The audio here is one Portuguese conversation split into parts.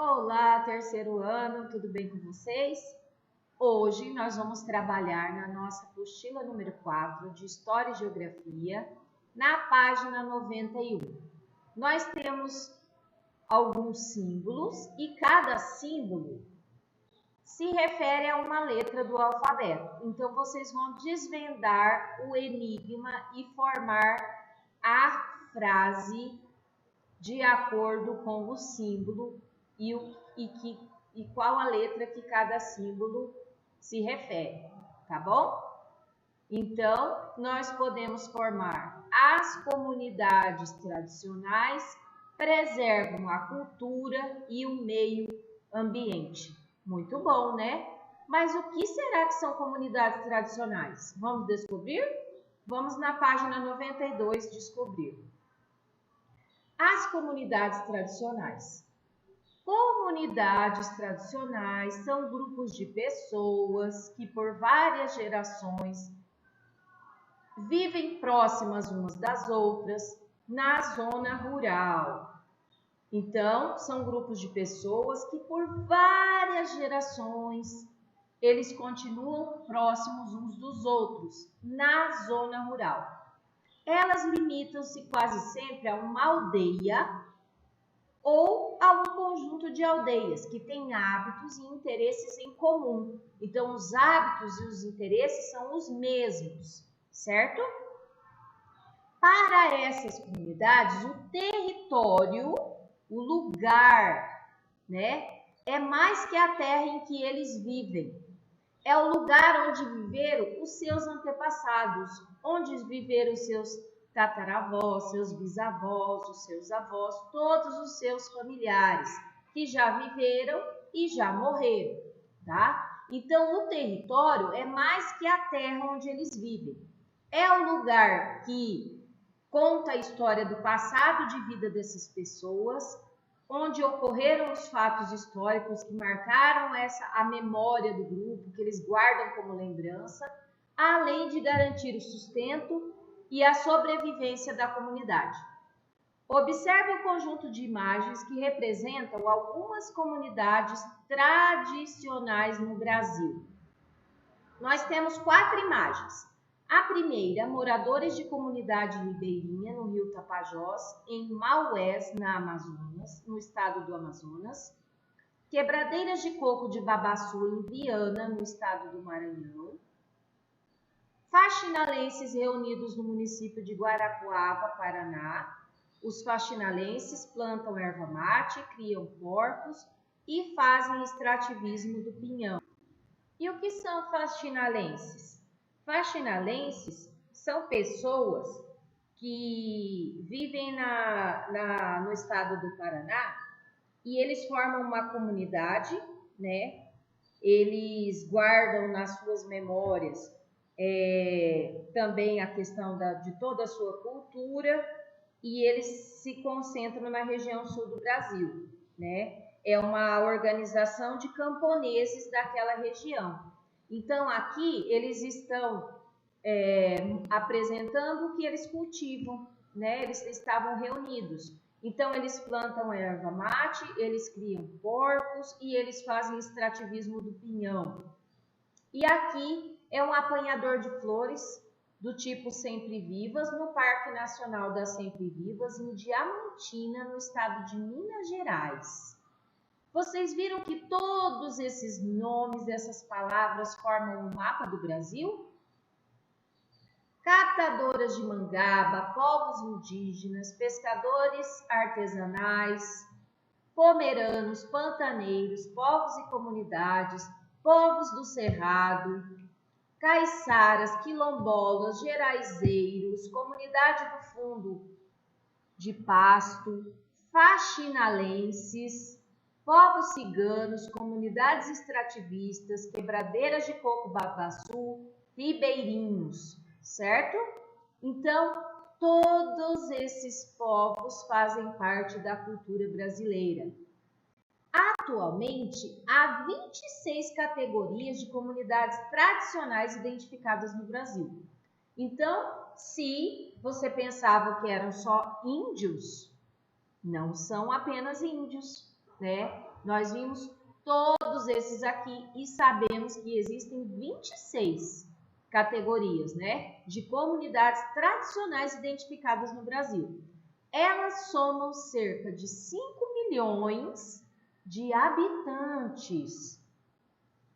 Olá, terceiro ano, tudo bem com vocês? Hoje nós vamos trabalhar na nossa apostila número 4 de História e Geografia, na página 91. Nós temos alguns símbolos e cada símbolo se refere a uma letra do alfabeto. Então, vocês vão desvendar o enigma e formar a frase de acordo com o símbolo e qual a letra que cada símbolo se refere, tá bom? Então, nós podemos formar: as comunidades tradicionais preservam a cultura e o meio ambiente. Muito bom, né? Mas o que será que são comunidades tradicionais? Vamos descobrir? Vamos na página 92 descobrir. As comunidades tradicionais. Comunidades tradicionais são grupos de pessoas que por várias gerações vivem próximas umas das outras na zona rural. Então, são grupos de pessoas que por várias gerações eles continuam próximos uns dos outros na zona rural. Elas limitam-se quase sempre a uma aldeia ou a um conjunto de aldeias que têm hábitos e interesses em comum. Então, os hábitos e os interesses são os mesmos, certo? Para essas comunidades, o território, o lugar, né, é mais que a terra em que eles vivem. É o lugar onde viveram os seus antepassados, onde viveram os seus tataravós, seus bisavós, os seus avós, todos os seus familiares que já viveram e já morreram, tá? Então, o território é mais que a terra onde eles vivem. É o lugar que conta a história do passado de vida dessas pessoas, onde ocorreram os fatos históricos que marcaram a memória do grupo, que eles guardam como lembrança, além de garantir o sustento e a sobrevivência da comunidade. Observe o conjunto de imagens que representam algumas comunidades tradicionais no Brasil. Nós temos 4 imagens. A primeira, moradores de comunidade ribeirinha no rio Tapajós, em Maués, no estado do Amazonas. Quebradeiras de coco de Babaçu, em Viana, no estado do Maranhão. Faxinalenses reunidos no município de Guarapuava, Paraná. Os faxinalenses plantam erva mate, criam porcos e fazem extrativismo do pinhão. E o que são faxinalenses? Faxinalenses são pessoas que vivem no estado do Paraná e eles formam uma comunidade, né? Eles guardam nas suas memórias também a questão de toda a sua cultura e eles se concentram na região sul do Brasil, né? É uma organização de camponeses daquela região. Então, aqui eles estão apresentando o que eles cultivam, né? Eles estavam reunidos. Então, eles plantam erva mate, eles criam porcos e eles fazem extrativismo do pinhão. E aqui é um apanhador de flores do tipo Sempre Vivas, no Parque Nacional das Sempre Vivas, em Diamantina, no estado de Minas Gerais. Vocês viram que todos esses nomes, essas palavras formam um mapa do Brasil? Catadoras de mangaba, povos indígenas, pescadores artesanais, pomeranos, pantaneiros, povos e comunidades, povos do cerrado, caiçaras, quilombolas, geraizeiros, comunidade do fundo de pasto, faxinalenses, povos ciganos, comunidades extrativistas, quebradeiras de coco Babaçu, ribeirinhos, certo? Então, todos esses povos fazem parte da cultura brasileira. Atualmente, há 26 categorias de comunidades tradicionais identificadas no Brasil. Então, se você pensava que eram só índios, não são apenas índios, né? Nós vimos todos esses aqui e sabemos que existem 26 categorias, né, de comunidades tradicionais identificadas no Brasil. Elas somam cerca de 5 milhões de habitantes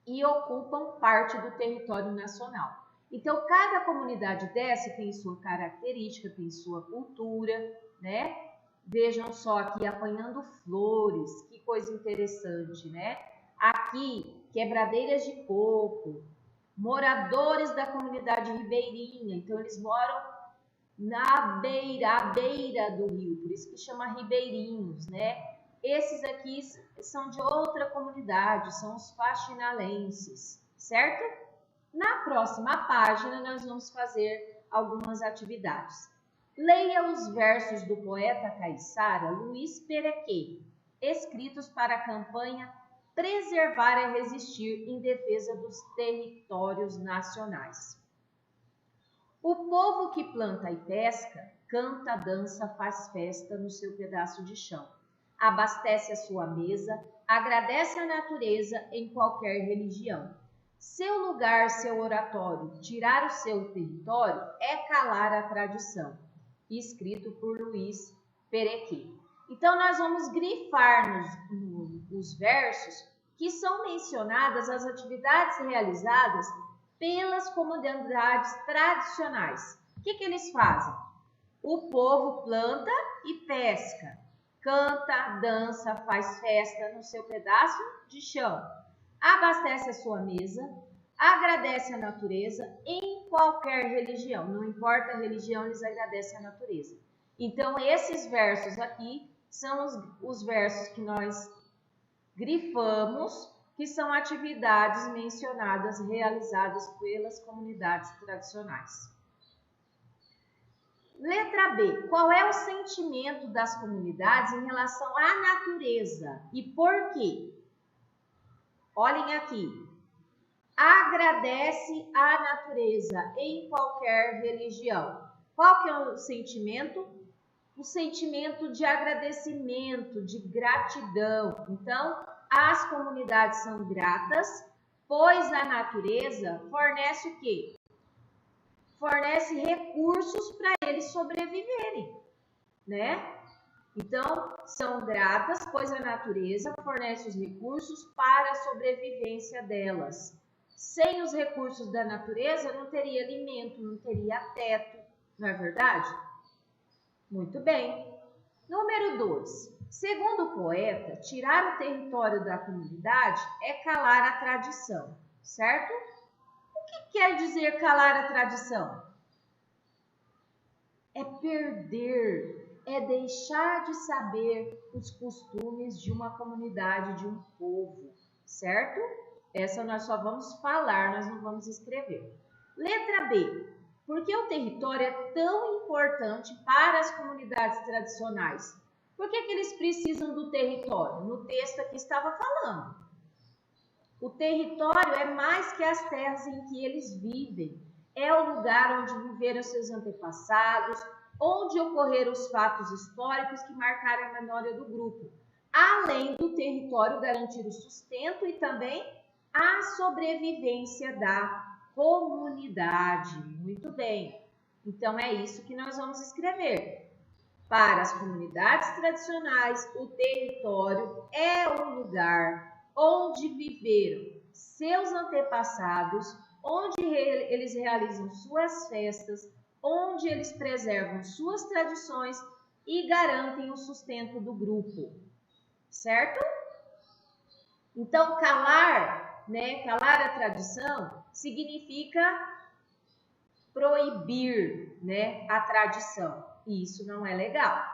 e ocupam parte do território nacional. Então, cada comunidade dessa tem sua característica, tem sua cultura, né? Vejam só aqui, apanhando flores, que coisa interessante, né? Aqui, quebradeiras de coco, moradores da comunidade ribeirinha, então eles moram à beira do rio, por isso que chama ribeirinhos, né? Esses aqui são de outra comunidade, são os faxinalenses, certo? Na próxima página, nós vamos fazer algumas atividades. Leia os versos do poeta caiçara Luiz Perequê, escritos para a campanha Preservar é Resistir em defesa dos territórios nacionais. O povo que planta e pesca, canta, dança, faz festa no seu pedaço de chão. Abastece a sua mesa, agradece a natureza em qualquer religião. Seu lugar, seu oratório, tirar o seu território é calar a tradição. Escrito por Luiz Perequê. Então, nós vamos grifar nos versos que são mencionadas as atividades realizadas pelas comunidades tradicionais. O que eles fazem? O povo planta e pesca, canta, dança, faz festa no seu pedaço de chão, abastece a sua mesa, agradece a natureza em qualquer religião, não importa a religião, eles agradecem a natureza. Então, esses versos aqui são os versos que nós grifamos, que são atividades mencionadas realizadas pelas comunidades tradicionais. Letra B. Qual é o sentimento das comunidades em relação à natureza e por quê? Olhem aqui. Agradece a natureza em qualquer religião. Qual que é o sentimento? O sentimento de agradecimento, de gratidão. Então, as comunidades são gratas, pois a natureza fornece o quê? Fornece recursos para eles sobreviverem, né? Então, são gratas, pois a natureza fornece os recursos para a sobrevivência delas. Sem os recursos da natureza, não teria alimento, não teria teto, não é verdade? Muito bem. Número 2. Segundo o poeta, tirar o território da comunidade é calar a tradição, certo? O que quer dizer calar a tradição? É perder, é deixar de saber os costumes de uma comunidade, de um povo, certo? Essa nós só vamos falar, nós não vamos escrever. Letra B. Por que o território é tão importante para as comunidades tradicionais? Por que eles precisam do território? No texto aqui estava falando. O território é mais que as terras em que eles vivem. É o lugar onde viveram seus antepassados, onde ocorreram os fatos históricos que marcaram a memória do grupo. Além do território garantir o sustento e também a sobrevivência da comunidade. Muito bem. Então, é isso que nós vamos escrever. Para as comunidades tradicionais, o território é o lugar onde viveram seus antepassados, onde eles realizam suas festas, onde eles preservam suas tradições e garantem o sustento do grupo. Certo? Então, calar, né? Calar a tradição significa proibir, né, a tradição. E isso não é legal.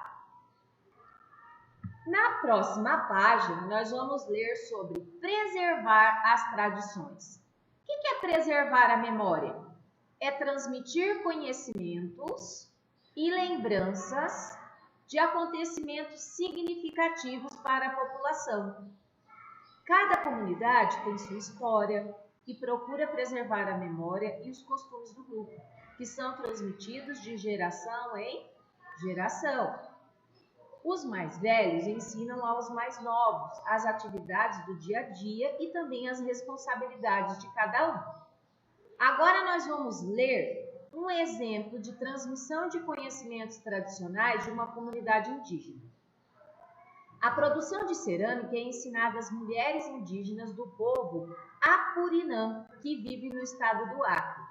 Na próxima página, nós vamos ler sobre preservar as tradições. O que é preservar a memória? É transmitir conhecimentos e lembranças de acontecimentos significativos para a população. Cada comunidade tem sua história e procura preservar a memória e os costumes do grupo, que são transmitidos de geração em geração. Os mais velhos ensinam aos mais novos as atividades do dia a dia e também as responsabilidades de cada um. Agora nós vamos ler um exemplo de transmissão de conhecimentos tradicionais de uma comunidade indígena. A produção de cerâmica é ensinada às mulheres indígenas do povo Apurinã, que vive no estado do Acre.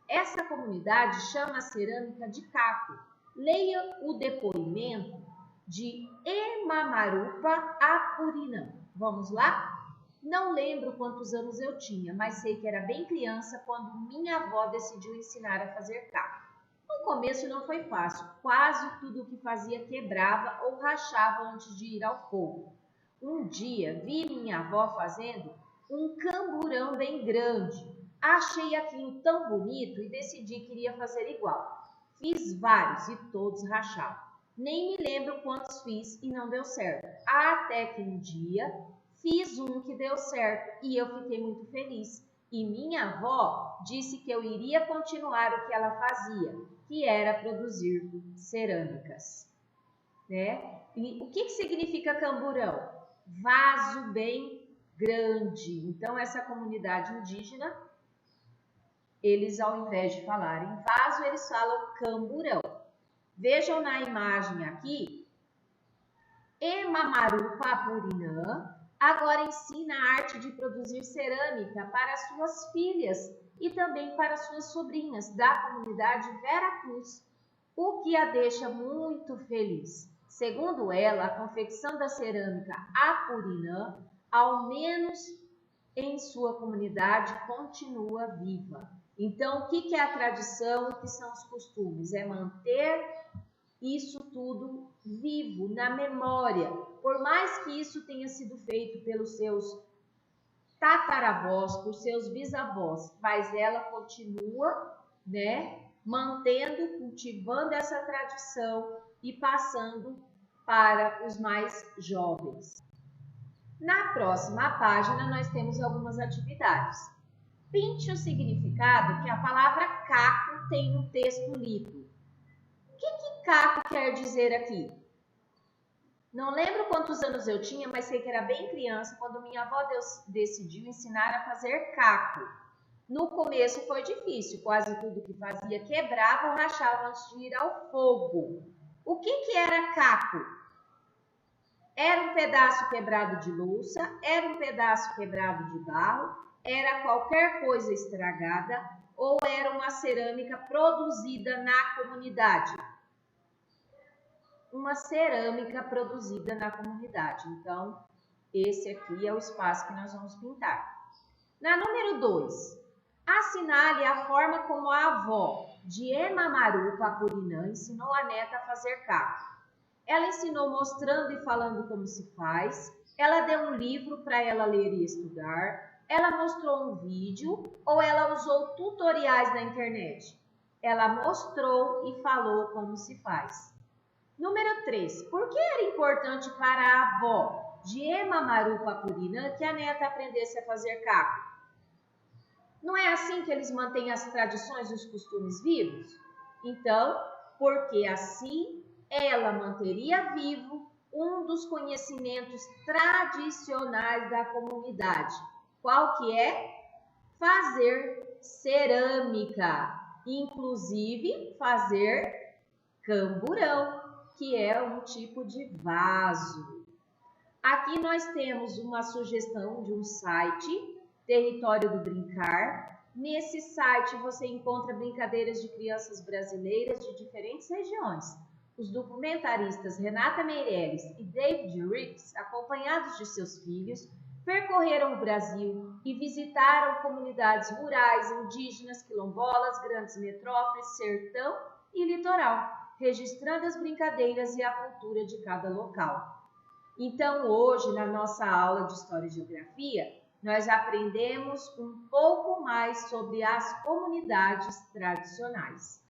Essa comunidade chama a cerâmica de caco. Leia o depoimento de Emamarupa Apurinã. Vamos lá? Não lembro quantos anos eu tinha, mas sei que era bem criança quando minha avó decidiu ensinar a fazer caco. No começo não foi fácil, quase tudo o que fazia quebrava ou rachava antes de ir ao fogo. Um dia vi minha avó fazendo um camburão bem grande. Achei aquilo tão bonito e decidi que iria fazer igual. Fiz vários e todos rachavam. Nem me lembro quantos fiz e não deu certo. Até que um dia fiz um que deu certo e eu fiquei muito feliz. E minha avó disse que eu iria continuar o que ela fazia, que era produzir cerâmicas, né? E o que significa camburão? Vaso bem grande. Então, essa comunidade indígena, eles ao invés de falarem vaso, eles falam camburão. Vejam na imagem aqui, Emamarupa Apurinã agora ensina a arte de produzir cerâmica para suas filhas e também para suas sobrinhas da comunidade Vera Cruz, o que a deixa muito feliz. Segundo ela, a confecção da cerâmica Apurinã, ao menos em sua comunidade, continua viva. Então, o que é a tradição e o que são os costumes? É manter isso tudo vivo, na memória. Por mais que isso tenha sido feito pelos seus tataravós, por seus bisavós, mas ela continua, né, mantendo, cultivando essa tradição e passando para os mais jovens. Na próxima página, nós temos algumas atividades. Pinte o significado que a palavra caco tem no texto lido. O que caco quer dizer aqui? Não lembro quantos anos eu tinha, mas sei que era bem criança quando minha avó decidiu ensinar a fazer caco. No começo foi difícil, quase tudo que fazia quebrava ou rachava antes de ir ao fogo. O que era caco? Era um pedaço quebrado de louça, era um pedaço quebrado de barro, era qualquer coisa estragada ou era uma cerâmica produzida na comunidade. Uma cerâmica produzida na comunidade. Então, esse aqui é o espaço que nós vamos pintar. Na número 2, assinale a forma como a avó de Emamarupa Apurinã ensinou a neta a fazer caco. Ela ensinou mostrando e falando como se faz, ela deu um livro para ela ler e estudar, ela mostrou um vídeo ou ela usou tutoriais na internet? Ela mostrou e falou como se faz. Número 3. Por que era importante para a avó de Emamarupa Apurinã que a neta aprendesse a fazer caco? Não é assim que eles mantêm as tradições e os costumes vivos? Então, porque assim ela manteria vivo um dos conhecimentos tradicionais da comunidade. Qual que é? Fazer cerâmica, inclusive fazer camburão, que é um tipo de vaso. Aqui nós temos uma sugestão de um site, Território do Brincar. Nesse site você encontra brincadeiras de crianças brasileiras de diferentes regiões. Os documentaristas Renata Meirelles e David Ricks, acompanhados de seus filhos, percorreram o Brasil e visitaram comunidades rurais, indígenas, quilombolas, grandes metrópoles, sertão e litoral, registrando as brincadeiras e a cultura de cada local. Então, hoje, na nossa aula de História e Geografia, nós aprendemos um pouco mais sobre as comunidades tradicionais.